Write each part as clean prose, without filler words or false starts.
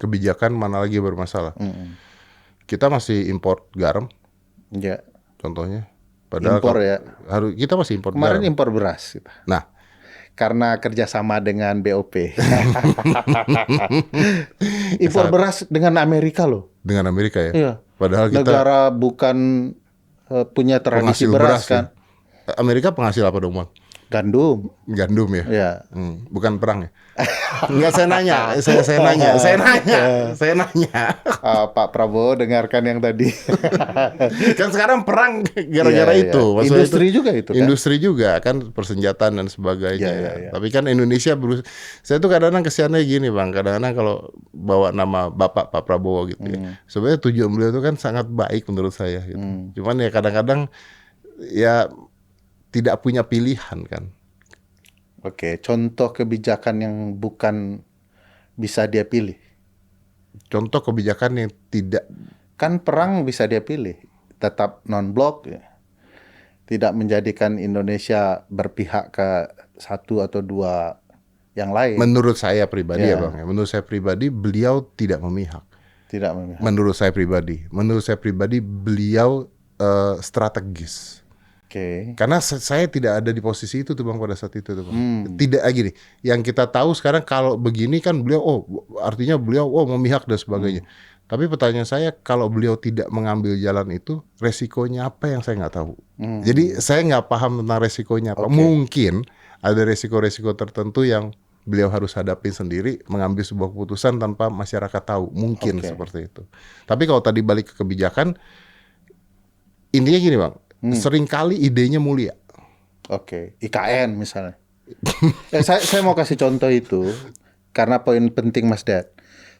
kebijakan mana lagi bermasalah. Mm-mm. Kita masih impor garam, Ya, contohnya. Padahal impor ya. kita masih impor Kemarin garam. impor beras kita. Nah, Karena kerjasama dengan BOP. Impor saat beras dengan Amerika loh. dengan Amerika ya. Iya. Padahal kita Negara bukan punya tradisi penghasil beras beras ya. kan. Amerika penghasil apa dong, Bang? Gandum. Gandum ya. Ya. Bukan perang ya. Enggak, saya nanya. Saya nanya. Pak Prabowo dengarkan yang tadi. Kan sekarang perang gara-gara Iya, itu. iya. Maksudnya Industri juga itu kan. Industri juga kan, persenjataan dan sebagainya. Iya. Tapi kan Indonesia saya tuh kadang-kadang kesiannya gini, Bang. Kadang-kadang kalau bawa nama Bapak Pak Prabowo gitu ya. Sebenarnya tujuan beliau itu kan sangat baik menurut saya gitu. Cuman ya kadang-kadang ya tidak punya pilihan kan. Oke, contoh kebijakan yang bukan bisa dia pilih. Contoh kebijakan yang tidak, Kan perang bisa dia pilih. Tetap non-blok, ya. Tidak menjadikan Indonesia berpihak ke satu atau dua yang lain. menurut saya pribadi ya Ya. Bang, menurut saya pribadi beliau tidak memihak. Tidak memihak. Menurut saya pribadi beliau strategis. Oke. Karena saya tidak ada di posisi itu tuh Bang pada saat itu tuh Bang. Tidak gini. Yang kita tahu sekarang kalau begini kan beliau artinya beliau memihak dan sebagainya. Tapi pertanyaan saya, kalau beliau tidak mengambil jalan itu, resikonya apa yang saya nggak tahu. Jadi saya nggak paham tentang resikonya apa. Oke. Mungkin ada resiko-resiko tertentu yang beliau harus hadapi sendiri, mengambil sebuah keputusan tanpa masyarakat tahu. Mungkin Oke. seperti itu. Tapi kalau tadi balik ke kebijakan, intinya gini Bang, seringkali idenya mulia. Oke. IKN misalnya. Saya mau kasih contoh itu karena poin penting Mas Dad.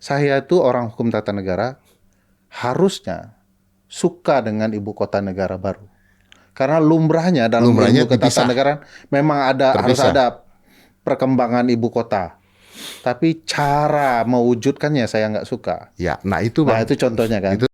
Saya itu orang hukum tata negara, harusnya suka dengan ibu kota negara baru. Karena lumrahnya dalam ilmu dipisah. ketatanegaraan memang harus Terpisah. ada perkembangan ibu kota. Tapi cara mewujudkannya saya nggak suka. Ya, nah itu Bang. Nah itu contohnya kan. Itu